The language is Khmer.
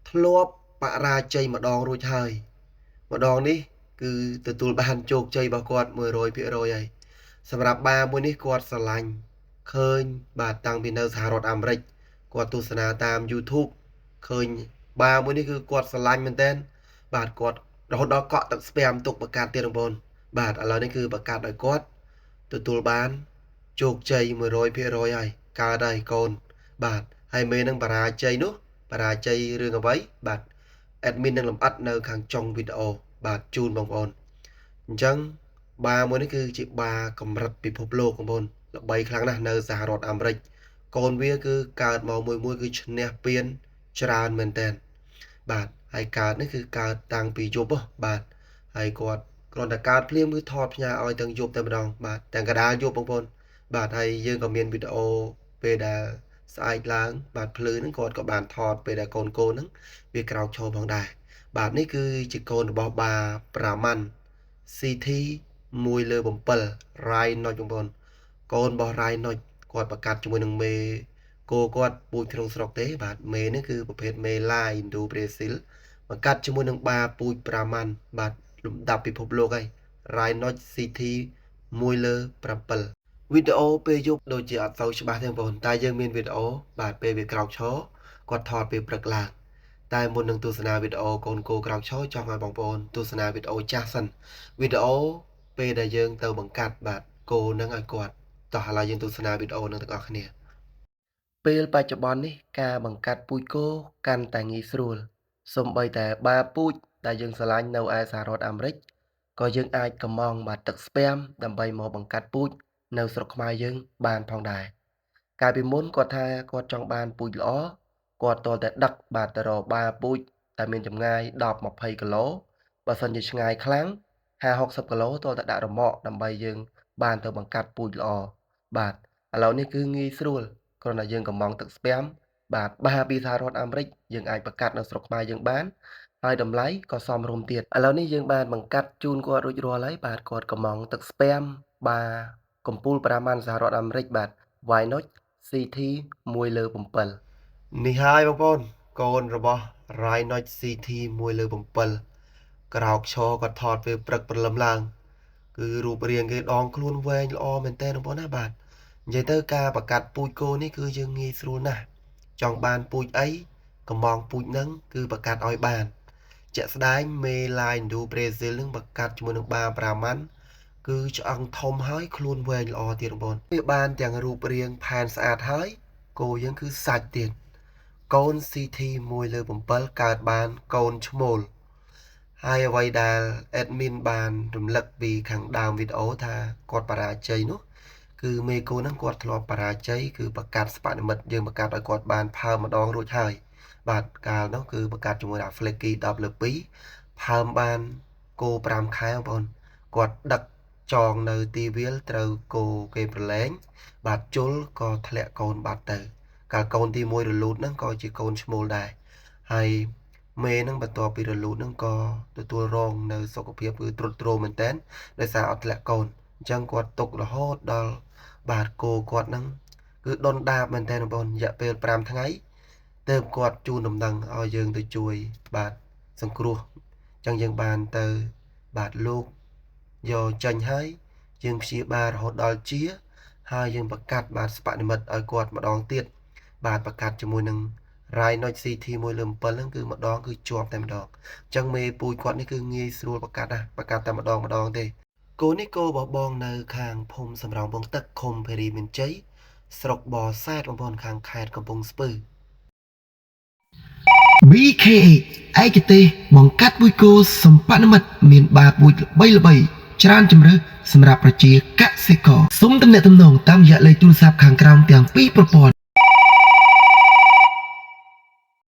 ធ្លាប់បរាជ័យម្ដងរួចហើយម្ដងនេះគឺទទួលបានជោគជ័យរបស់គាត់ 100% ហើយសម្រាប់បារមួយនេះគាត់ស្រឡាញ់ឃើញបាទតាំងពីនៅសហរដ្ឋអាមេរិកគាត់ទស្សនាតាម YouTube ឃើញបារមួយនេះគឺគាត់ស្រឡាញ់មែនទែនបាទគាត់រហូតដល់កក់ទឹកស្ពែមទុកបកាត់ទៀតបងប្អូនបាទឥឡូវនេះគឺបកាត់ឲ្យគាត់ទទួលបានជោគជ័យ 100% ហើយកើតហើយកូនបាទហើយមេនឹងបរាជ័យនោះបរាជ័យរឿងអ្វីបាទ admin នឹងលម្អិតនៅខាងចុងវីដេអូបាទជូនបងប្អូនអញ្ចឹងបារមួយនេះគឺជាបារកម្រិតពិភពលោកបងប្អូនល្បីខ្លាំងណាស់នៅសហរដ្ឋអាមេរិកកូនវាគឺកើតមកមួយគឺឈ្នះពានច្រើនមែនតើបាទហើយកើតនេះគឺកើតតាំងពីយប់បាទហើយគាត់គ្រាន់តែកើតភ្លាមគឺថតផ្ញើឲ្យទាំងយប់តែម្ដងបាទទាំងកដាលយប់បងប្អូនបាទហើយយើងក៏មានវីដេអូពេលដែលស្អែកឡើងបាទភ្លឺហ្នឹងគាត់ក៏បានថតពេលដែលកូនហ្នឹងវាក្រោកឈរផងដែរបាទនេះគឺជាកូនរបស់បាប្រាម៉ាន់ CT 1 លើ 7 Rai Noch បងប្អូនកូនរបស់ Rai Noch គាត់ប្រកាសជាមួយនឹងមេគោគាត់ពូជក្នុងស្រុកទេបាទមេនេះគឺប្រភេទមេឡាយឥណ្ឌូប្រេស៊ីលប្រកាសជាមួយនឹងបាពូជប្រាម៉ាន់បាទលំដាប់ពិភពលោកហើយ Rai Noch CT 1 លើ 7 វីដេអូពេលយប់ដូចជាអត់សូវច្បាស់ទេបងប្អូនតែយើងមានវីដេអូបាទពេលវាក្រោកឈរគាត់ថតពេលព្រឹកឡើងតែមុននឹងទស្សនាវីដេអូកូនគោក្រោកឈរចង់ឲ្យបងប្អូនទស្សនាវីដេអូចាស់សិនវីដេអូពេលដែលយើងទៅបង្កាត់បាទគោនឹងឲ្យគាត់តោះឥឡូវយើងទស្សនាវីដេអូនឹងទាំងអស់គ្នាពេលបច្ចុប្បន្ននេះការបង្កាត់ពូជគោកាន់តែងាយស្រួលសូម្បីតែបាពូជដែលយើងស្រឡាញ់នៅឯសហរដ្ឋអាមេរិកក៏យើងអាចកម្មង់បាទទឹកស្ពែមដើម្បីមកបង្កាត់ពូជនៅស្រុកខ្មែរយើងបានផងដែរកាលពីមុនគាត់ថាគាត់ចង់បានពូជល្អគាត់តតែដឹកបាទទៅរកបាពូជតែមានចម្ងាយ10-20 គីឡូបើសិនជាឆ្ងាយខ្លាំង50-60 គីឡូតតែដាក់រមាក់ដើម្បីយើងបានទៅបង្កាត់ពូជល្អបាទឥឡូវនេះគឺងាយស្រួលគ្រាន់តែយើងកម្មង់ទឹកស្ពែមបាទបាពីសហរដ្ឋអាមេរិកយើងអាចបង្កាត់នៅស្រុកខ្មែរយើងបានហើយតម្លៃក៏សមរម្យទៀតឥឡូវនេះយើងបានបង្កាត់ជូនគាត់រួចរាល់ហើយបាទគាត់កម្មង់ទឹកស្ពែមបាទកំពូលប្រាម៉ាន់សហរដ្ឋអាមេរិកបាទ Rai Noch CT 1 លើ 7 នេះហើយបងប្អូនកូនរបស់ Rai Noch CT 1 លើ 7 ក្រោកឈរគាត់ថតពេលព្រឹកព្រលឹមឡើងគឺរូបរាងគេដងខ្លួនវែងល្អមែនតើបងប្អូនណាបាទនិយាយទៅការបង្កាត់ពូជគោនេះគឺយើងងាយស្រួលណាស់ចង់បានពូជអីកំងពូជហ្នឹងគឺបង្កាត់ឲ្យបានជាក់ស្ដែងមេឡាយឥណ្ឌូប្រេស៊ីលនឹងបង្កាត់ជាមួយនឹងបាប្រាម៉ាន់គឺឆ្អឹងធំហើយខ្លួនវែងល្អទៀតបងប្អូនវាបានទាំងរូបរាងផែនស្អាតហើយគោយើងគឺសាច់ទៀតកូន CT 1 លើ 7 កើតបានកូនឈ្មោលហើយអ្វីដែល admin បានរំលឹកពីខាងដើមវីដេអូថាគាត់បរាជ័យនោះគឺមេគោហ្នឹងគាត់ធ្លាប់បរាជ័យគឺបង្កាត់ស្ប៉ានិមិត្តយើងបង្កាត់ឲ្យគាត់បានផើមម្ដងរួចហើយបាទកាលនោះគឺបង្កាត់ជាមួយនឹង Flecky 10 លើ 2 ផើមបានគោ5 ខែបងប្អូនគាត់ដឹកចងនៅទីវាលត្រូវគោគេប្រឡែងបាទជុលក៏ធ្លាក់កូនបាត់ទៅកាលកូនទី1រលូតហ្នឹងក៏ជាកូនឈ្មោលដែរហើយមេហ្នឹងបន្ទាប់ពីរលូតហ្នឹងក៏ទទួលរងនៅសុខភាពគឺទ្រុឌទ្រោមមែនតើដោយសារអត់ធ្លាក់កូនអញ្ចឹងគាត់ទុករហូតដល់បាទគោគាត់ហ្នឹងគឺដុនដាបមែនតើបងប្អូនរយៈពេល5 ថ្ងៃទើបគាត់ជូនដំណឹងឲ្យយើងទៅជួយបាទសង្គ្រោះអញ្ចឹងយើងបានទៅបាទលោកយកចេញហើយយើងព្យាបាលរហូតដល់ជាហើយយើងបង្កាត់បាទស្ប៉ានិមិត្តឲ្យគាត់ម្ដងទៀតបាទបង្កាត់ជាមួយនឹង Rai Noch CT 1 លើ 7 ហ្នឹងគឺម្ដងគឺជាប់តែម្ដងអញ្ចឹងមេពូជគាត់នេះគឺងាយស្រួលបង្កាត់ណាបង្កាត់តែម្ដងទេគោនេះគោរបស់បងនៅខាងភូមិសំរោងបងទឹកឃុំភេរីមានជ័យស្រុកបសែតបងប្អូនខាងខេត្តកំពង់ស្ពឺ BKA ឯកទេសបង្កាត់ពូជគោសម្ប៉ានិមិត្តមានបាពូជល្បីៗច្រើនជម្រើសសម្រាប់ប្រជាកសិករសូមទំនាក់ទំនងតាមរយៈលេខទូរស័ព្ទខាងក្រោមទាំងពីរប្រព័ន្ធ